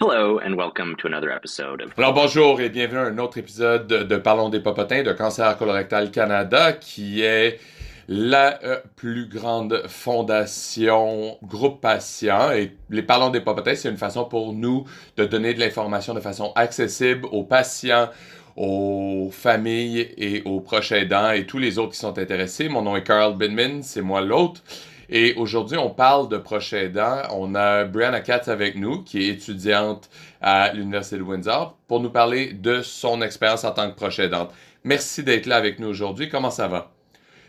Hello, and welcome to another episode of. Alors bonjour et bienvenue à un autre épisode de Parlons des Popotins de Cancer colorectal Canada, qui est la plus grande fondation groupe patient. Et les Parlons des Popotins, c'est une façon pour nous de donner de l'information de façon accessible aux patients, aux familles et aux proches aidants et tous les autres qui sont intéressés. Mon nom est Carl Binman, c'est moi l'autre. Et aujourd'hui, on parle de proches aidants. On a Brianna Katz avec nous, qui est étudiante à l'Université de Windsor, pour nous parler de son expérience en tant que proche aidante. Merci d'être là avec nous aujourd'hui. Comment ça va?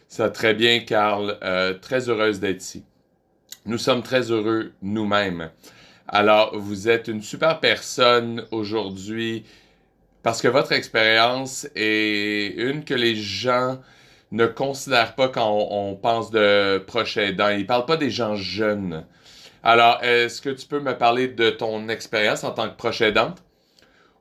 Ça va très bien, Carl. Très heureuse d'être ici. Nous sommes très heureux nous-mêmes. Alors, vous êtes une super personne aujourd'hui parce que votre expérience est une que les gens ne considèrent pas quand on pense de proches aidants. Ils ne parlent pas des gens jeunes. Alors, est-ce que tu peux me parler de ton expérience en tant que proche aidante?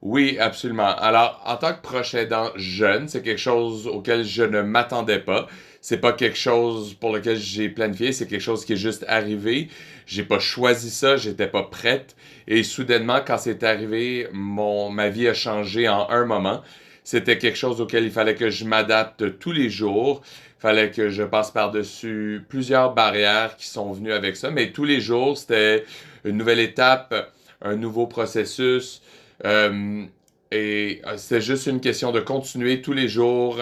Oui, absolument. Alors, en tant que proche aidant jeune, c'est quelque chose auquel je ne m'attendais pas. C'est pas quelque chose pour lequel j'ai planifié, c'est quelque chose qui est juste arrivé. J'ai pas choisi ça, j'étais pas prête. Et soudainement, quand c'est arrivé, ma vie a changé en un moment. C'était quelque chose auquel il fallait que je m'adapte tous les jours. Il fallait que je passe par-dessus plusieurs barrières qui sont venues avec ça. Mais tous les jours, c'était une nouvelle étape, un nouveau processus. Euh, c'est juste une question de continuer tous les jours,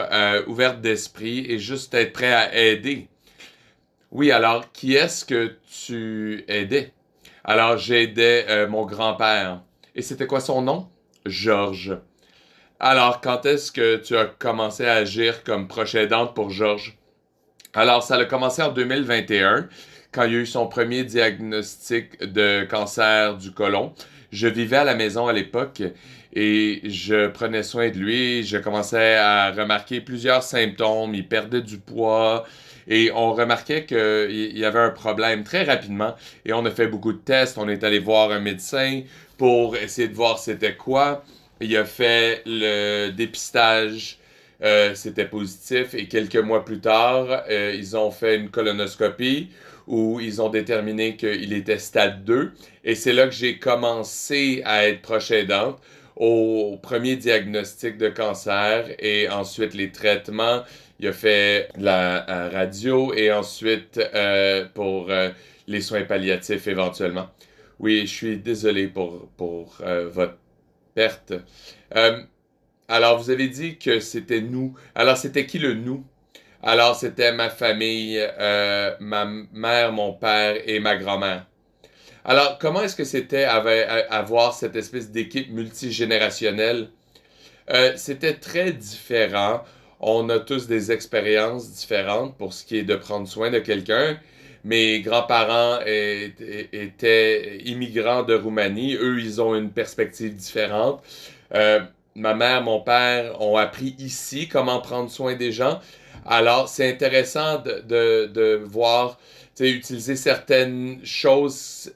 ouverte d'esprit et juste être prêt à aider. Oui, alors, qui est-ce que tu aidais? Alors, j'aidais mon grand-père. Et c'était quoi son nom? Georges. Alors, quand est-ce que tu as commencé à agir comme proche aidante pour Georges? Alors, ça a commencé en 2021, quand il y a eu son premier diagnostic de cancer du côlon. Je vivais à la maison à l'époque et je prenais soin de lui. Je commençais à remarquer plusieurs symptômes. Il perdait du poids et on remarquait qu'il y avait un problème très rapidement. Et on a fait beaucoup de tests. On est allé voir un médecin pour essayer de voir c'était quoi. Il a fait le dépistage, c'était positif et quelques mois plus tard, ils ont fait une colonoscopie où ils ont déterminé qu'il était stade 2 et c'est là que j'ai commencé à être proche aidante au premier diagnostic de cancer et ensuite les traitements. Il a fait la radio et ensuite pour les soins palliatifs éventuellement. Oui, je suis désolé pour votre perte. Euh, alors, vous avez dit que c'était nous. Alors, c'était qui le nous? Alors, c'était ma famille, ma mère, mon père et ma grand-mère. Alors, comment est-ce que c'était avoir cette espèce d'équipe multigénérationnelle? C'était très différent. On a tous des expériences différentes pour ce qui est de prendre soin de quelqu'un. Mes grands-parents étaient immigrants de Roumanie. Eux, ils ont une perspective différente. Euh, Ma mère, mon père ont appris ici comment prendre soin des gens. Alors, c'est intéressant de voir, tu sais, utiliser certaines choses,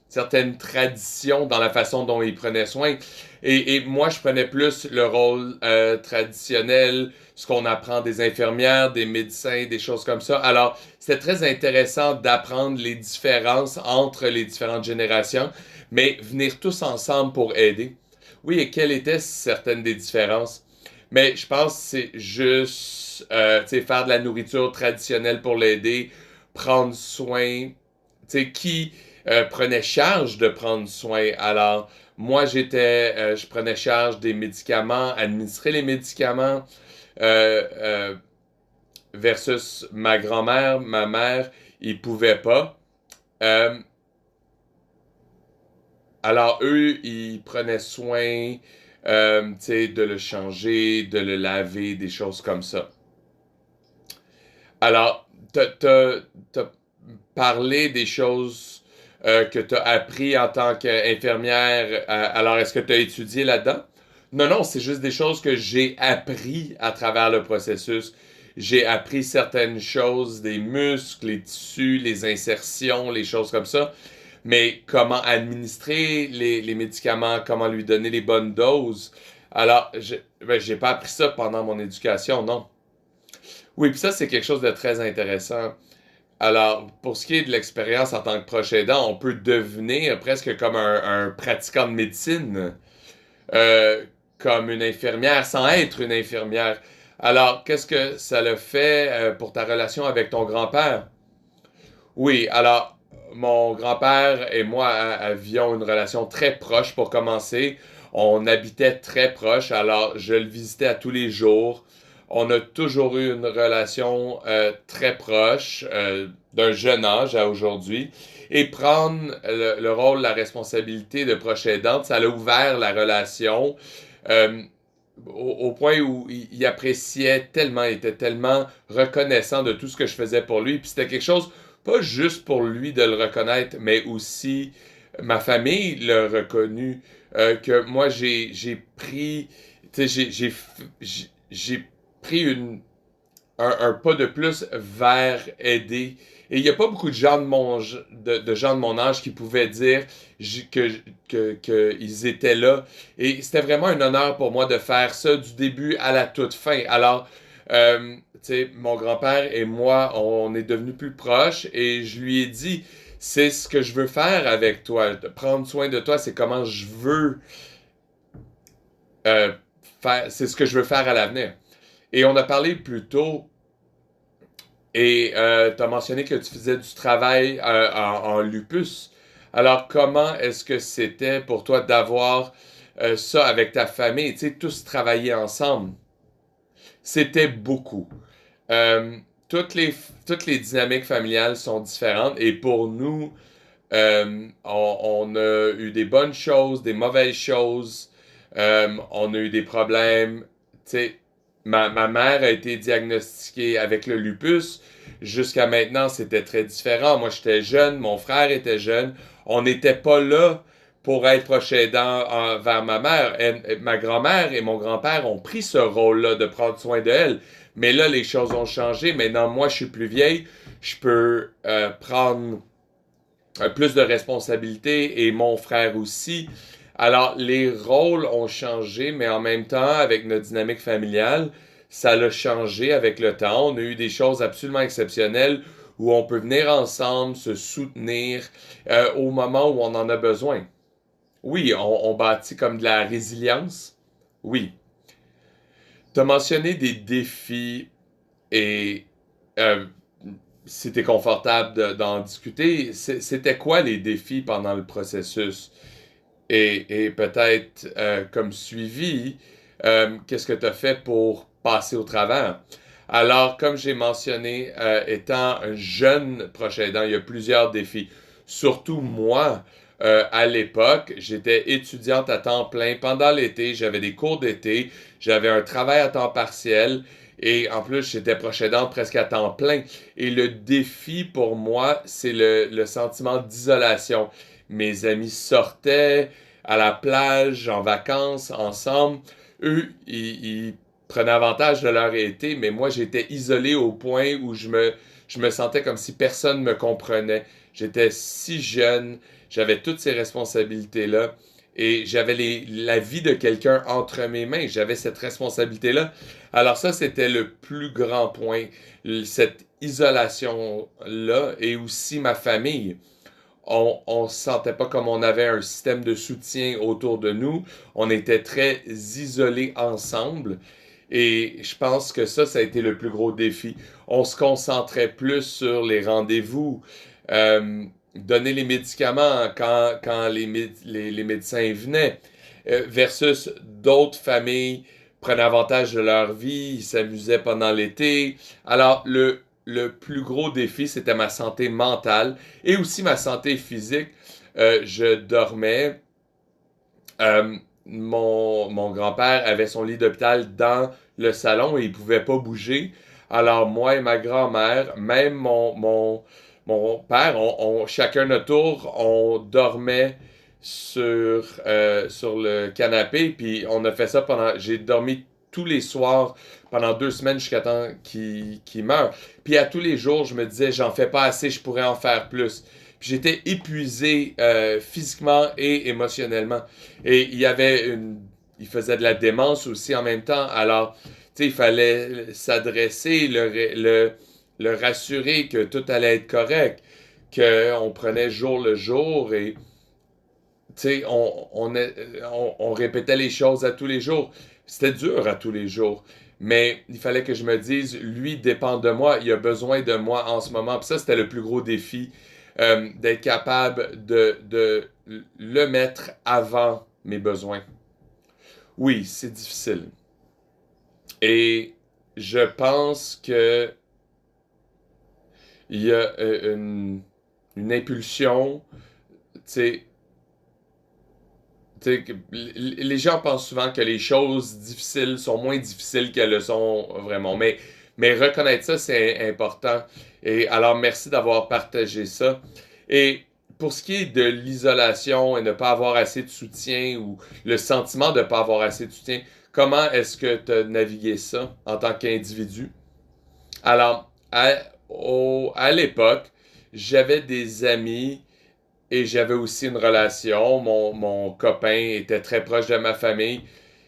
certaines traditions dans la façon dont ils prenaient soin. Et moi, je prenais plus le rôle traditionnel, ce qu'on apprend des infirmières, des médecins, des choses comme ça. Alors, c'était très intéressant d'apprendre les différences entre les différentes générations, mais venir tous ensemble pour aider. Oui, et quelles étaient certaines des différences? Mais je pense que c'est juste tu sais, faire de la nourriture traditionnelle pour l'aider, prendre soin. Tu sais, qui prenait charge de prendre soin? Alors, moi, je prenais charge des médicaments, administrer les médicaments, euh, euh, versus ma grand-mère, ma mère, ils pouvaient pas. Euh, alors, eux, ils prenaient soin, tu sais, de le changer, de le laver, des choses comme ça. Alors, t'as parlé des choses que t'as appris en tant qu'infirmière. Alors, est-ce que t'as étudié là-dedans? Non, non, c'est juste des choses que j'ai appris à travers le processus. J'ai appris certaines choses, des muscles, les tissus, les insertions, les choses comme ça. Mais comment administrer les médicaments, comment lui donner les bonnes doses. Alors, j'ai pas appris ça pendant mon éducation, non. Oui, puis ça, c'est quelque chose de très intéressant. Alors, pour ce qui est de l'expérience en tant que proche aidant, on peut devenir presque comme un pratiquant de médecine, euh, comme une infirmière sans être une infirmière. Alors, qu'est-ce que ça le fait pour ta relation avec ton grand-père? Oui, alors, mon grand-père et moi avions une relation très proche pour commencer. On habitait très proche, alors je le visitais à tous les jours. On a toujours eu une relation très proche, d'un jeune âge à aujourd'hui. Et prendre le rôle, la responsabilité de proche aidante, ça a ouvert la relation euh, au point où il appréciait tellement, il était tellement reconnaissant de tout ce que je faisais pour lui. Puis c'était quelque chose, pas juste pour lui de le reconnaître, mais aussi ma famille l'a reconnu. Que moi, j'ai pris, tu sais, j'ai pris un pas de plus vers aider. Et il n'y a pas beaucoup de gens de gens de mon âge qui pouvaient dire que ils étaient là. Et c'était vraiment un honneur pour moi de faire ça du début à la toute fin. Alors, tu sais, mon grand-père et moi, on est devenus plus proches et je lui ai dit, c'est ce que je veux faire avec toi. Prendre soin de toi, c'est comment je veux euh, faire, c'est ce que je veux faire à l'avenir. Et on a parlé plus tôt et tu as mentionné que tu faisais du travail en lupus. Alors, comment est-ce que c'était pour toi d'avoir ça avec ta famille, tu sais, tous travailler ensemble? C'était beaucoup. Euh, toutes les, toutes les dynamiques familiales sont différentes et pour nous, on a eu des bonnes choses, des mauvaises choses. On a eu des problèmes. Tu sais, ma mère a été diagnostiquée avec le lupus. Jusqu'à maintenant, c'était très différent. Moi, j'étais jeune, mon frère était jeune. On n'était pas là pour être proche aidant envers ma mère. Ma grand-mère et mon grand-père ont pris ce rôle-là de prendre soin d'elle. Mais là, les choses ont changé. Maintenant, moi, je suis plus vieille. Je peux prendre plus de responsabilités et mon frère aussi. Alors, les rôles ont changé, mais en même temps, avec notre dynamique familiale, ça l'a changé avec le temps. On a eu des choses absolument exceptionnelles où on peut venir ensemble, se soutenir au moment où on en a besoin. Oui, on bâtit comme de la résilience. Oui. Tu as mentionné des défis et euh, si t'es confortable d'en discuter, c'était quoi les défis pendant le processus? Et peut-être comme suivi, qu'est-ce que tu as fait pour passer au travers? Alors, comme j'ai mentionné, étant un jeune proche aidant, il y a plusieurs défis. Surtout moi, à l'époque, j'étais étudiante à temps plein pendant l'été, j'avais des cours d'été, j'avais un travail à temps partiel et en plus, j'étais proche aidante presque à temps plein. Et le défi pour moi, c'est le sentiment d'isolation. Mes amis sortaient à la plage, en vacances, ensemble. Eux, ils prenaient avantage de leur été, mais moi, j'étais isolé au point où je me sentais comme si personne me comprenait. J'étais si jeune, j'avais toutes ces responsabilités-là et j'avais la vie de quelqu'un entre mes mains. J'avais cette responsabilité-là. Alors ça, c'était le plus grand point, cette isolation-là et aussi ma famille. On se sentait pas comme on avait un système de soutien autour de nous. On était très isolés ensemble. Et je pense que ça a été le plus gros défi. On se concentrait plus sur les rendez-vous, donner les médicaments quand les médecins venaient, versus d'autres familles prenaient avantage de leur vie, ils s'amusaient pendant l'été. Alors, le plus gros défi, c'était ma santé mentale et aussi ma santé physique. Je dormais. Mon grand-père avait son lit d'hôpital dans le salon et il pouvait pas bouger. Alors moi et ma grand-mère, même mon père, chacun notre tour, on dormait sur le canapé. Puis on a fait ça pendant... J'ai dormi tous les soirs pendant 2 semaines jusqu'à temps qu'il meure. Puis à tous les jours, je me disais, j'en fais pas assez, je pourrais en faire plus. Puis j'étais épuisé physiquement et émotionnellement. Et il faisait de la démence aussi en même temps. Alors, tu sais, il fallait s'adresser, le rassurer que tout allait être correct, qu'on prenait jour le jour et on répétait les choses à tous les jours. C'était dur à tous les jours. Mais il fallait que je me dise, lui dépend de moi, il a besoin de moi en ce moment. Puis ça, c'était le plus gros défi, d'être capable de le mettre avant mes besoins. Oui, c'est difficile. Et je pense que il y a une impulsion, tu sais, les gens pensent souvent que les choses difficiles sont moins difficiles qu'elles le sont vraiment. Mais reconnaître ça, c'est important. Et alors, merci d'avoir partagé ça. Et pour ce qui est de l'isolation et ne pas avoir assez de soutien ou le sentiment de ne pas avoir assez de soutien, comment est-ce que tu as navigué ça en tant qu'individu? Alors, à l'époque, j'avais des amis et j'avais aussi une relation. Mon copain était très proche de ma famille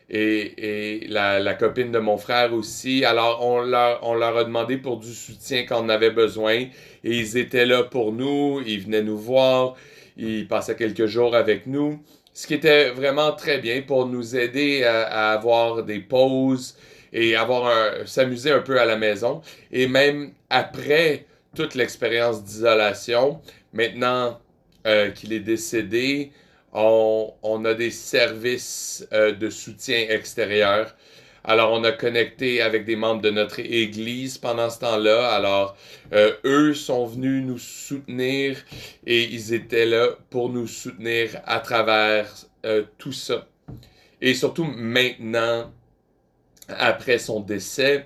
et la copine de mon frère aussi. Alors, on leur a demandé pour du soutien quand on avait besoin et ils étaient là pour nous. Ils venaient nous voir. Ils passaient quelques jours avec nous. Ce qui était vraiment très bien pour nous aider à avoir des pauses et s'amuser un peu à la maison. Et même après toute l'expérience d'isolation, maintenant qu'il est décédé, on a des services de soutien extérieur. Alors, on a connecté avec des membres de notre église pendant ce temps-là. Alors, eux sont venus nous soutenir et ils étaient là pour nous soutenir à travers tout ça. Et surtout maintenant, après son décès,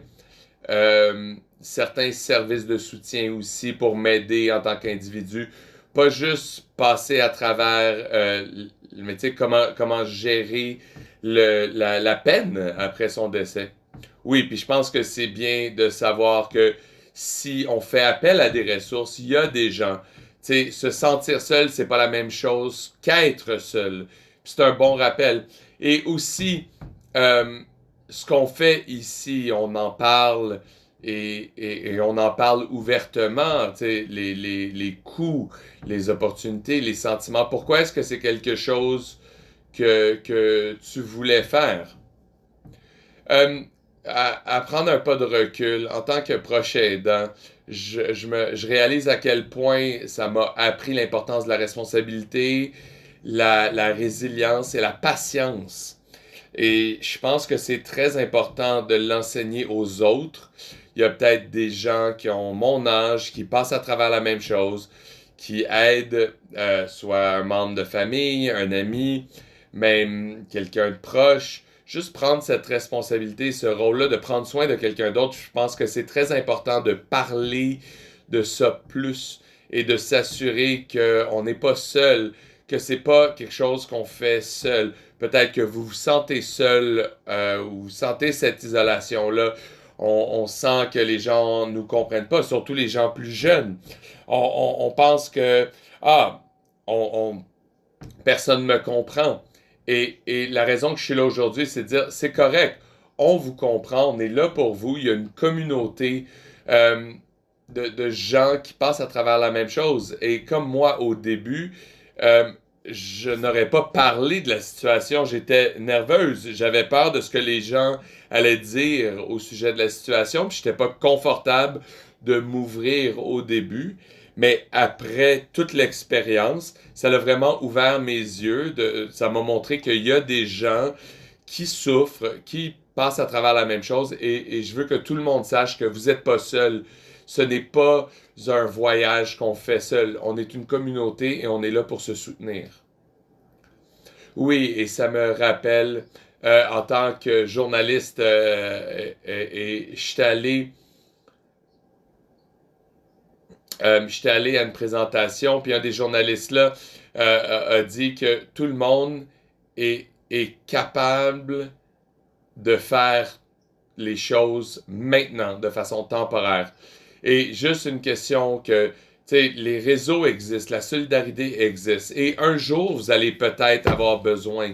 certains services de soutien aussi pour m'aider en tant qu'individu. Pas juste passer à travers, mais tu sais, comment gérer la peine après son décès. Oui, puis je pense que c'est bien de savoir que si on fait appel à des ressources, il y a des gens. Tu sais, se sentir seul, c'est pas la même chose qu'être seul. Puis c'est un bon rappel. Et aussi, euh, ce qu'on fait ici, on en parle et on en parle ouvertement, tu sais, les coûts, les opportunités, les sentiments. Pourquoi est-ce que c'est quelque chose que tu voulais faire? Euh, à prendre un pas de recul, en tant que proche aidant, je réalise à quel point ça m'a appris l'importance de la responsabilité, la résilience et la patience. Et je pense que c'est très important de l'enseigner aux autres. Il y a peut-être des gens qui ont mon âge, qui passent à travers la même chose, qui aident soit un membre de famille, un ami, même quelqu'un de proche. Juste prendre cette responsabilité, ce rôle-là, de prendre soin de quelqu'un d'autre, je pense que c'est très important de parler de ça plus et de s'assurer qu'on n'est pas seul, que c'est pas quelque chose qu'on fait seul. Peut-être que vous vous sentez seul ou vous sentez cette isolation-là. On sent que les gens nous comprennent pas, surtout les gens plus jeunes. On pense que ah, on, personne ne me comprend. Et la raison que je suis là aujourd'hui, c'est de dire, c'est correct, on vous comprend, on est là pour vous, il y a une communauté euh, de gens qui passent à travers la même chose. Et comme moi au début, euh, je n'aurais pas parlé de la situation, j'étais nerveuse, j'avais peur de ce que les gens allaient dire au sujet de la situation, puis j'étais pas confortable de m'ouvrir au début. Mais après toute l'expérience, ça a vraiment ouvert mes yeux. Ça m'a montré qu'il y a des gens qui souffrent, qui passent à travers la même chose. Et je veux que tout le monde sache que vous n'êtes pas seul. Ce n'est pas un voyage qu'on fait seul. On est une communauté et on est là pour se soutenir. Oui, et ça me rappelle, en tant que journaliste, j'étais allé à une présentation, puis un des journalistes là a dit que tout le monde est capable de faire les choses maintenant, de façon temporaire. Et juste une question que, tu sais, les réseaux existent, la solidarité existe, et un jour, vous allez peut-être avoir besoin.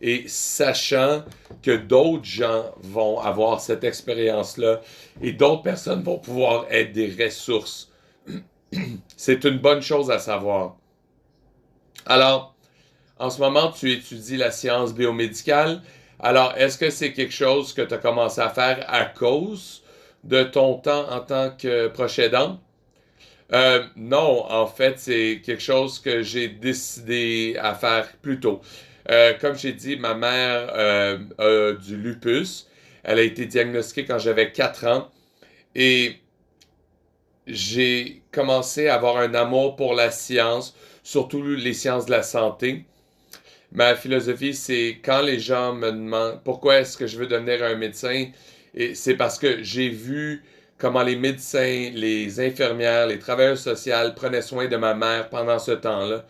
et sachant que d'autres gens vont avoir cette expérience-là et d'autres personnes vont pouvoir être des ressources. C'est une bonne chose à savoir. Alors, en ce moment, tu étudies la science biomédicale. Alors, est-ce que c'est quelque chose que tu as commencé à faire à cause de ton temps en tant que proche aidant? Non, en fait, c'est quelque chose que j'ai décidé à faire plus tôt. Comme j'ai dit, ma mère a du lupus. Elle a été diagnostiquée quand j'avais 4 ans et j'ai commencé à avoir un amour pour la science, surtout les sciences de la santé. Ma philosophie, c'est quand les gens me demandent pourquoi est-ce que je veux devenir un médecin, et c'est parce que j'ai vu comment les médecins, les infirmières, les travailleurs sociaux prenaient soin de ma mère pendant ce temps-là.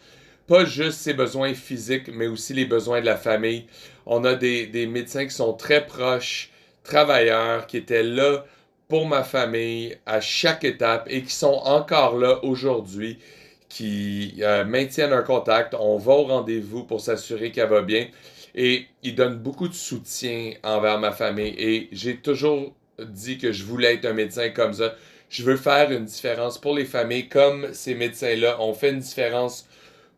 Pas juste ses besoins physiques, mais aussi les besoins de la famille. On a des médecins qui sont très proches, travailleurs, qui étaient là pour ma famille à chaque étape et qui sont encore là aujourd'hui, qui maintiennent un contact. On va au rendez-vous pour s'assurer qu'elle va bien et ils donnent beaucoup de soutien envers ma famille. Et j'ai toujours dit que je voulais être un médecin comme ça. Je veux faire une différence pour les familles comme ces médecins-là ont fait une différence,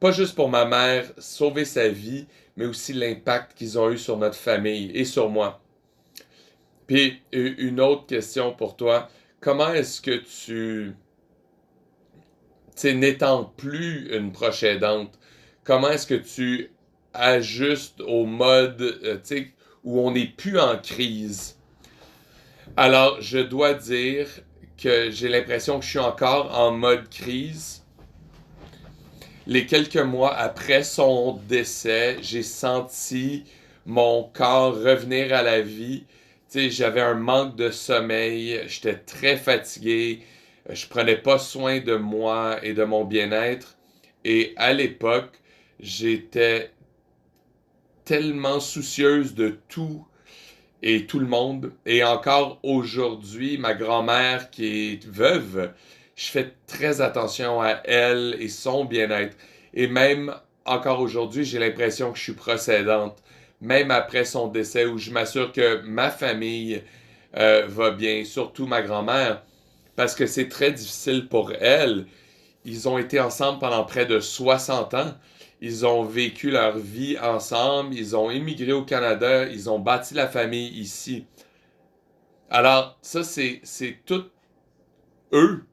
pas juste pour ma mère, sauver sa vie, mais aussi l'impact qu'ils ont eu sur notre famille et sur moi. Puis, une autre question pour toi. Comment est-ce que tu sais, n'étant plus une proche aidante, comment est-ce que tu ajustes au mode, tu sais, où on n'est plus en crise? Alors, je dois dire que j'ai l'impression que je suis encore en mode crise. Les quelques mois après son décès, j'ai senti mon corps revenir à la vie. Tu sais, j'avais un manque de sommeil, j'étais très fatigué, je prenais pas soin de moi et de mon bien-être. Et à l'époque, j'étais tellement soucieuse de tout et tout le monde. Et encore aujourd'hui, ma grand-mère qui est veuve, je fais très attention à elle et son bien-être. Et même encore aujourd'hui, j'ai l'impression que je suis procédante. Même après son décès, où je m'assure que ma famille va bien, surtout ma grand-mère, parce que c'est très difficile pour elle. Ils ont été ensemble pendant près de 60 ans. Ils ont vécu leur vie ensemble. Ils ont immigré au Canada. Ils ont bâti la famille ici. Alors, ça, c'est tout eux.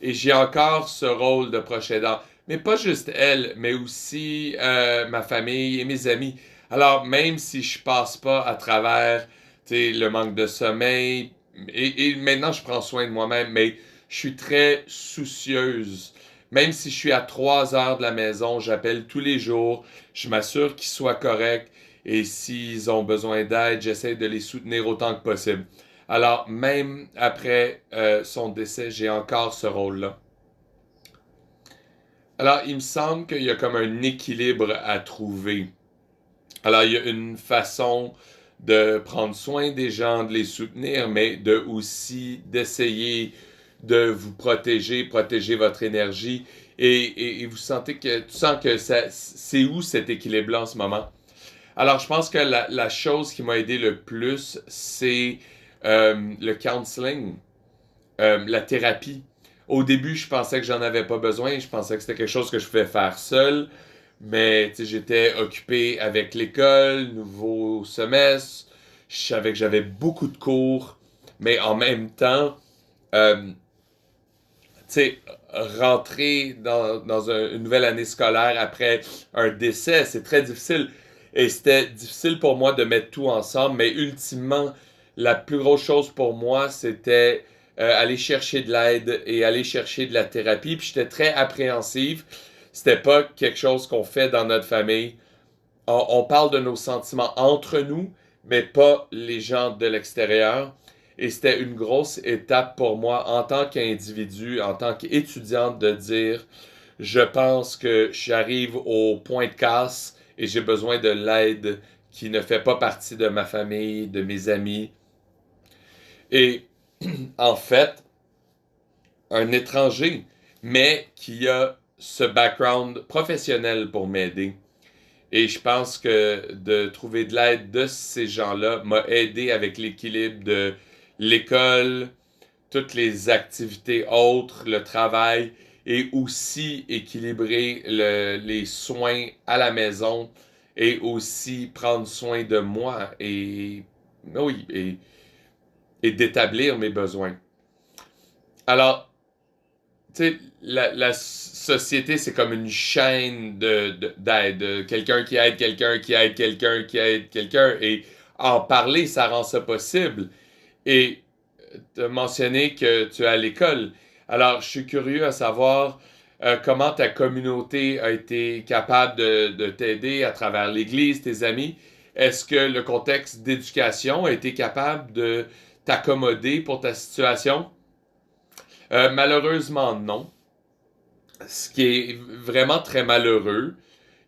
Et j'ai encore ce rôle de proche aidant. Mais pas juste elle, mais aussi ma famille et mes amis. Alors, même si je passe pas à travers le manque de sommeil, et maintenant je prends soin de moi-même, mais je suis très soucieuse. Même si je suis à 3 heures de la maison, j'appelle tous les jours, je m'assure qu'ils soient corrects, et s'ils ont besoin d'aide, j'essaie de les soutenir autant que possible. Alors, même après son décès, j'ai encore ce rôle-là. Alors, il me semble qu'il y a comme un équilibre à trouver. Alors, il y a une façon de prendre soin des gens, de les soutenir, mais de aussi d'essayer de vous protéger, protéger votre énergie. Et vous sentez que, tu sens que c'est où cet équilibre-là en ce moment? Alors, je pense que la chose qui m'a aidé le plus, c'est le counseling, la thérapie. Au début, je pensais que j'en avais pas besoin. Je pensais que c'était quelque chose que je pouvais faire seul. Mais j'étais occupé avec l'école, nouveau semestre. Je savais que j'avais beaucoup de cours. Mais en même temps, tu sais, rentrer dans une nouvelle année scolaire après un décès, c'est très difficile. Et c'était difficile pour moi de mettre tout ensemble. Mais ultimement, la plus grosse chose pour moi, c'était aller chercher de l'aide et aller chercher de la thérapie. Puis j'étais très appréhensive. C'était pas quelque chose qu'on fait dans notre famille. On parle de nos sentiments entre nous, mais pas les gens de l'extérieur. Et c'était une grosse étape pour moi en tant qu'individu, en tant qu'étudiante, de dire, je pense que j'arrive au point de casse et j'ai besoin de l'aide qui ne fait pas partie de ma famille, de mes amis. Et en fait, un étranger, mais qui a ce background professionnel pour m'aider. Et je pense que de trouver de l'aide de ces gens-là m'a aidé avec l'équilibre de l'école, toutes les activités autres, le travail, et aussi équilibrer les soins à la maison et aussi prendre soin de moi oui, et d'établir mes besoins. Alors, tu sais, la société, c'est comme une chaîne d'aide. Quelqu'un qui aide quelqu'un, qui aide quelqu'un, qui aide quelqu'un. Et en parler, ça rend ça possible. Et tu as mentionné que tu es à l'école. Alors, je suis curieux à savoir comment ta communauté a été capable de t'aider à travers l'Église, tes amis. Est-ce que le contexte d'éducation a été capable de t'accommoder pour ta situation? Malheureusement, non. Ce qui est vraiment très malheureux.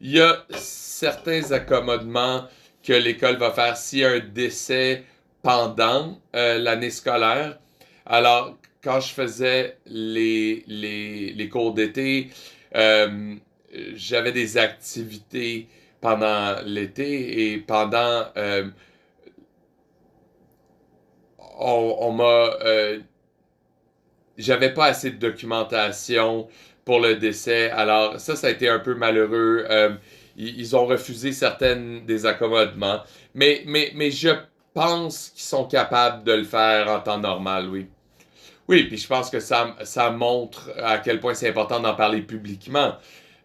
Il y a certains accommodements que l'école va faire s'il y a un décès pendant l'année scolaire. Alors, quand je faisais les cours d'été, euh, j'avais des activités pendant l'été et pendant... on m'a j'avais pas assez de documentation pour le décès. Alors, ça a été un peu malheureux. Ils ont refusé certaines des accommodements. Mais je pense qu'ils sont capables de le faire en temps normal, oui. Oui, puis je pense que ça montre à quel point c'est important d'en parler publiquement.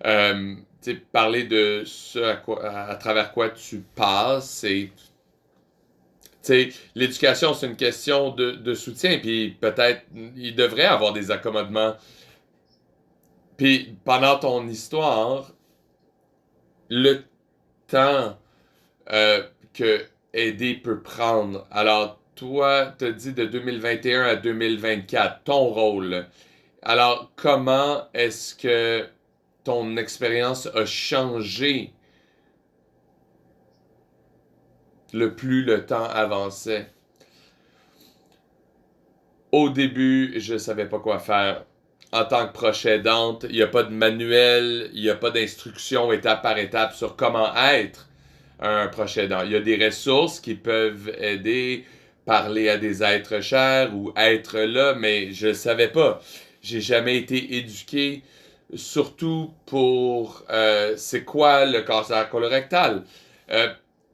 Tu sais, parler de ce à travers quoi tu passes, et sais, l'éducation, c'est une question de soutien, puis peut-être il devrait avoir des accommodements. Puis pendant ton histoire, le temps euh, que aider peut prendre. Alors, toi, tu as dit de 2021 à 2024, ton rôle. Alors, comment est-ce que ton expérience a changé le plus le temps avançait? Au début, je ne savais pas quoi faire. En tant que proche aidante, il n'y a pas de manuel, il n'y a pas d'instruction étape par étape sur comment être un proche aidant. Il y a des ressources qui peuvent aider, parler à des êtres chers ou être là, mais je ne savais pas. J'ai jamais été éduqué, surtout pour c'est quoi le cancer colorectal. Euh,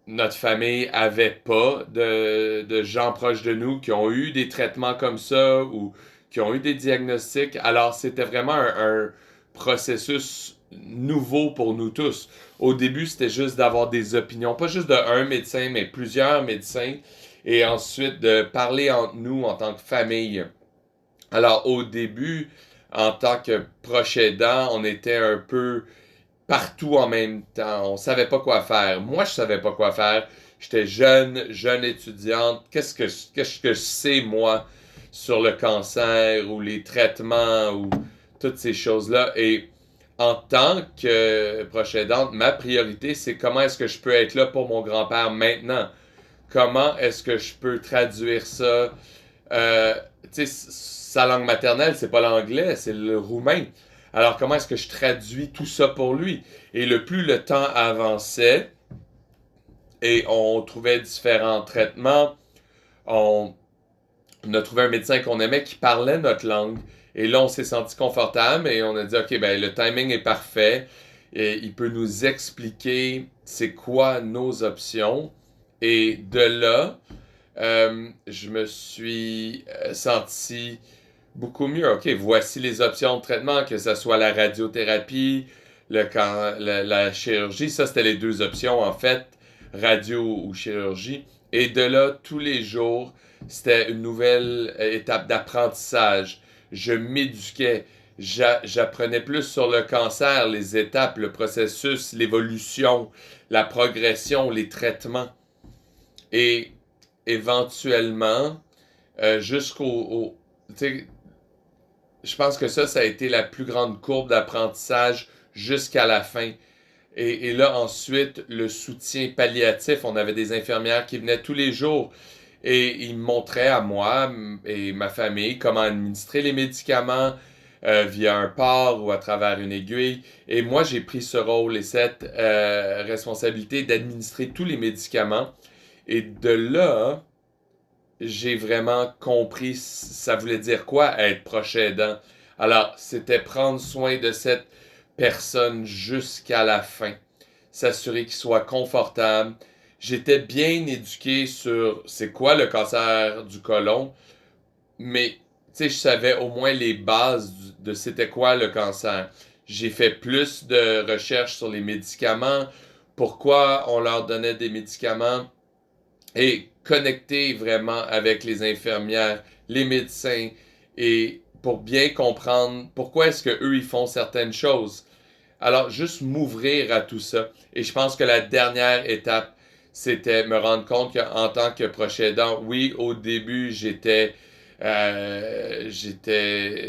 Notre famille avait pas de gens proches de nous qui ont eu des traitements comme ça ou qui ont eu des diagnostics. Alors, c'était vraiment un processus nouveau pour nous tous. Au début, c'était juste d'avoir des opinions, pas juste d'un médecin, mais plusieurs médecins, et ensuite de parler entre nous en tant que famille. Alors, au début, en tant que proche aidant, on était un peu partout en même temps. On savait pas quoi faire. Moi, je savais pas quoi faire. J'étais jeune étudiante. Qu'est-ce que je sais, moi, sur le cancer ou les traitements ou toutes ces choses-là? Et en tant que proche aidante, ma priorité, c'est comment est-ce que je peux être là pour mon grand-père maintenant? Comment est-ce que je peux traduire ça? Euh, Tu sais, sa langue maternelle, c'est pas l'anglais, c'est le roumain. Alors, comment est-ce que je traduis tout ça pour lui? Et le plus le temps avançait et on trouvait différents traitements, on, on a trouvé un médecin qu'on aimait qui parlait notre langue. Et là, on s'est senti confortable et on a dit, OK, ben, le timing est parfait. Et il peut nous expliquer c'est quoi nos options. Et de là, je me suis senti beaucoup mieux. OK, voici les options de traitement, que ce soit la radiothérapie, la chirurgie. Ça, c'était les deux options, en fait, radio ou chirurgie. Et de là, tous les jours, c'était une nouvelle étape d'apprentissage. Je m'éduquais. J'apprenais plus sur le cancer, les étapes, le processus, l'évolution, la progression, les traitements. Et éventuellement, tu sais, je pense que ça a été la plus grande courbe d'apprentissage jusqu'à la fin. Et là, ensuite, le soutien palliatif, on avait des infirmières qui venaient tous les jours et ils me montraient à moi et ma famille comment administrer les médicaments, via un port ou à travers une aiguille. Et moi, j'ai pris ce rôle et cette responsabilité d'administrer tous les médicaments. Et de là, j'ai vraiment compris ça voulait dire quoi être proche aidant. Alors, c'était prendre soin de cette personne jusqu'à la fin. S'assurer qu'il soit confortable. J'étais bien éduqué sur c'est quoi le cancer du côlon, mais tu sais, je savais au moins les bases de c'était quoi le cancer. J'ai fait plus de recherches sur les médicaments, pourquoi on leur donnait des médicaments et connecter vraiment avec les infirmières, les médecins et pour bien comprendre pourquoi est-ce que eux ils font certaines choses. Alors juste m'ouvrir à tout ça. Et je pense que la dernière étape, c'était me rendre compte qu'en tant que proche aidant, oui, au début, je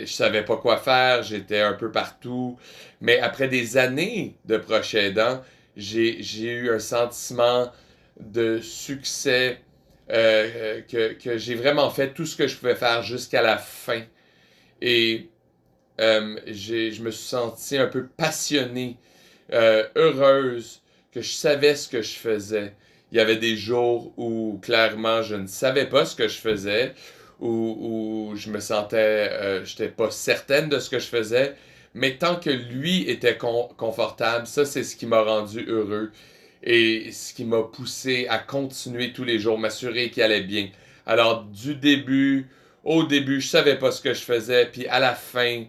savais pas quoi faire, j'étais un peu partout. Mais après des années de proche aidant, j'ai eu un sentiment de succès, que j'ai vraiment fait tout ce que je pouvais faire jusqu'à la fin. Et je me suis senti un peu passionné, heureuse, que je savais ce que je faisais. Il y avait des jours où clairement je ne savais pas ce que je faisais, où je me sentais, j'étais pas certaine de ce que je faisais, mais tant que lui était confortable, ça c'est ce qui m'a rendu heureux et ce qui m'a poussé à continuer tous les jours, m'assurer qu'il allait bien. Alors au début, je savais pas ce que je faisais, puis à la fin,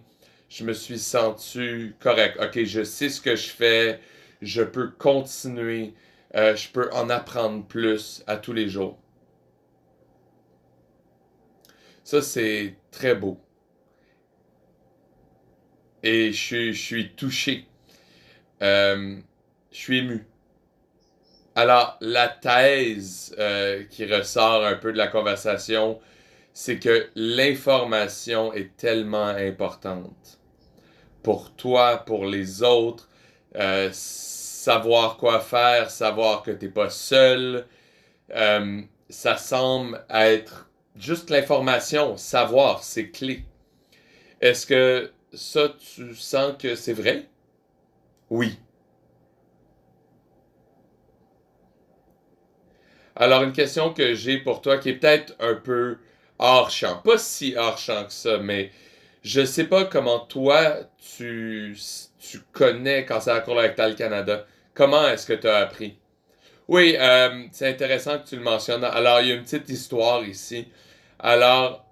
je me suis senti correct. Ok, je sais ce que je fais, je peux continuer, je peux en apprendre plus à tous les jours. Ça, c'est très beau. Et je suis touché. Euh, je suis ému. Alors, la thèse qui ressort un peu de la conversation, c'est que l'information est tellement importante pour toi, pour les autres, savoir quoi faire, savoir que t'es pas seul. Ça semble être juste l'information, savoir, c'est clé. Est-ce que ça, tu sens que c'est vrai? Oui. Alors, une question que j'ai pour toi qui est peut-être un peu hors champ. Pas si hors champ que ça, mais je sais pas comment toi, tu connais Cancer Colorectal Canada. Comment est-ce que tu as appris? Oui, c'est intéressant que tu le mentionnes. Alors, il y a une petite histoire ici. Alors,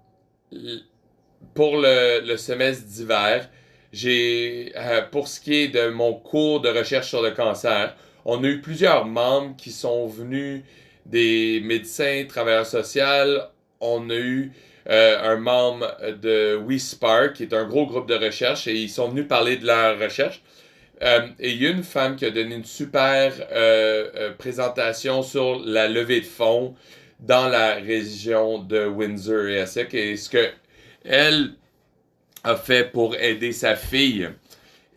pour le semestre d'hiver, pour ce qui est de mon cours de recherche sur le cancer, on a eu plusieurs membres qui sont venus, des médecins, travailleurs sociaux. On a eu un membre de WeSpark, qui est un gros groupe de recherche, et ils sont venus parler de leur recherche. Et il y a une femme qui a donné une super présentation sur la levée de fonds dans la région de Windsor et Essex et ce que elle a fait pour aider sa fille.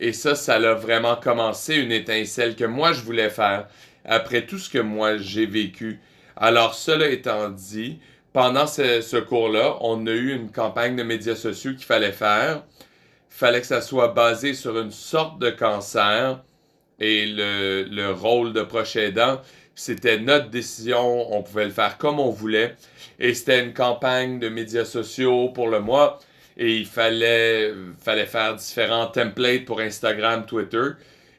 Et ça l'a vraiment commencé une étincelle que moi je voulais faire après tout ce que moi j'ai vécu. Alors cela étant dit, pendant ce cours-là, on a eu une campagne de médias sociaux qu'il fallait faire. Il fallait que ça soit basé sur une sorte de cancer et le rôle de proche aidant. C'était notre décision, on pouvait le faire comme on voulait. Et c'était une campagne de médias sociaux pour le mois. Et fallait faire différents templates pour Instagram, Twitter.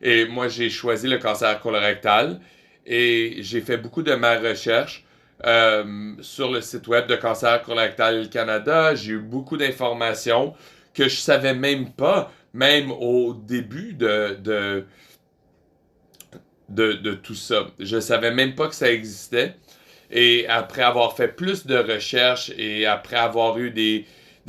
Et moi, j'ai choisi le cancer colorectal. Et j'ai fait beaucoup de ma recherche sur le site web de Cancer Colorectal Canada. J'ai eu beaucoup d'informations que je savais même pas, même au début de tout ça. Je savais même pas que ça existait. Et après avoir fait plus de recherches et après avoir eu des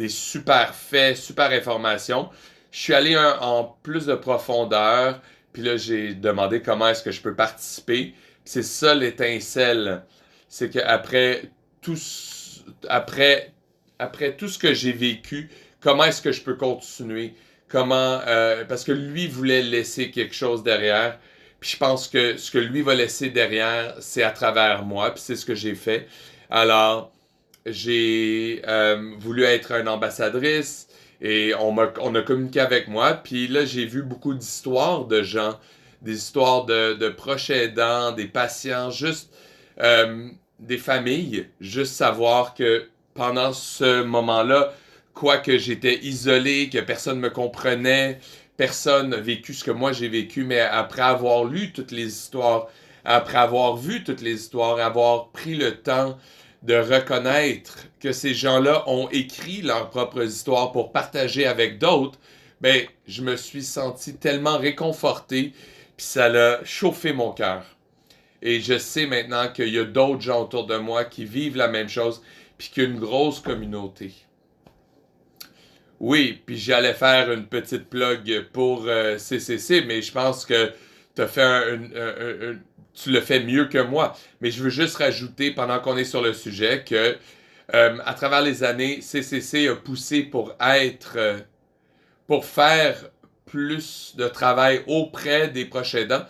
super faits, super informations, je suis allé en plus de profondeur. Puis là, j'ai demandé comment est-ce que je peux participer. C'est ça l'étincelle. C'est qu'après tout, après, après tout ce que j'ai vécu, comment est-ce que je peux continuer? Parce que lui voulait laisser quelque chose derrière. Puis je pense que ce que lui va laisser derrière, c'est à travers moi. Puis c'est ce que j'ai fait. Alors, j'ai voulu être une ambassadrice Et on a communiqué avec moi. Puis là, j'ai vu beaucoup d'histoires de gens, des histoires de proches aidants, des patients, juste des familles. Juste savoir que pendant ce moment-là, quoique j'étais isolé, que personne me comprenait, personne n'a vécu ce que moi j'ai vécu, mais après avoir lu toutes les histoires, après avoir vu toutes les histoires, avoir pris le temps de reconnaître que ces gens-là ont écrit leurs propres histoires pour partager avec d'autres, ben, je me suis senti tellement réconforté, puis ça l'a chauffé mon cœur. Et je sais maintenant qu'il y a d'autres gens autour de moi qui vivent la même chose, puis qu'il y a une grosse communauté. Oui, puis j'allais faire une petite plug pour CCC, mais je pense que t'as fait tu le fais mieux que moi. Mais je veux juste rajouter, pendant qu'on est sur le sujet, que à travers les années, CCC a poussé pour faire plus de travail auprès des proches aidants.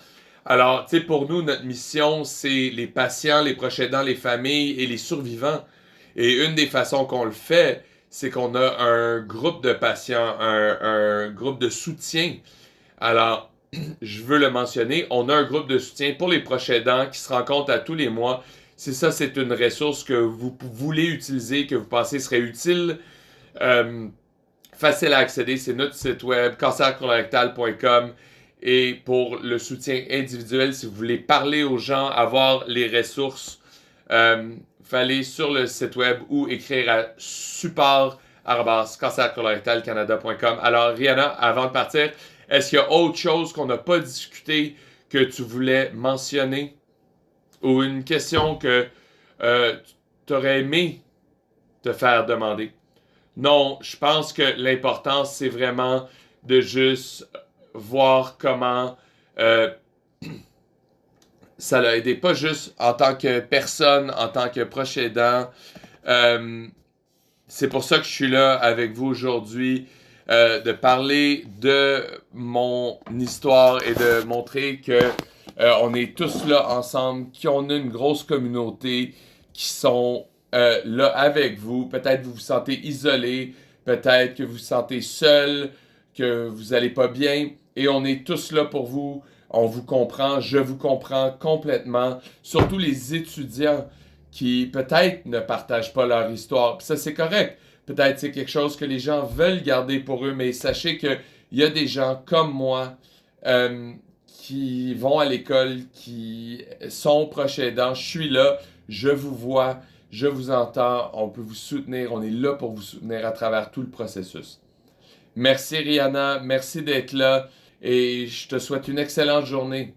Alors, tu sais, pour nous, notre mission, c'est les patients, les proches aidants, les familles et les survivants. Et une des façons qu'on le fait, c'est qu'on a un groupe de patients, un groupe de soutien. Alors, je veux le mentionner, on a un groupe de soutien pour les proches aidants qui se rencontre à tous les mois. Si ça, c'est une ressource que vous voulez utiliser, que vous pensez serait utile, euh, facile à accéder, c'est notre site web, cancercolorectal.com. Et pour le soutien individuel, si vous voulez parler aux gens, avoir les ressources, fallait sur le site web ou écrire à support@cancercolorectalcanada.com. Alors, Rihanna, avant de partir, est-ce qu'il y a autre chose qu'on n'a pas discuté que tu voulais mentionner? Ou une question que tu aurais aimé te faire demander? Non, je pense que l'important, c'est vraiment de juste voir comment ça l'a aidé, pas juste en tant que personne, en tant que proche aidant. C'est pour ça que je suis là avec vous aujourd'hui, de parler de mon histoire et de montrer que on est tous là ensemble, qu'on a une grosse communauté qui sont là avec vous. Peut-être vous vous sentez isolé, peut-être que vous vous sentez seul, que vous allez pas bien, et on est tous là pour vous. On vous comprend, je vous comprends complètement. Surtout les étudiants qui peut-être ne partagent pas leur histoire. Puis ça, c'est correct. Peut-être c'est quelque chose que les gens veulent garder pour eux, mais sachez qu'il y a des gens comme moi qui vont à l'école, qui sont proches aidants. Je suis là, je vous vois, je vous entends, on peut vous soutenir, on est là pour vous soutenir à travers tout le processus. Merci Rihanna, merci d'être là et je te souhaite une excellente journée.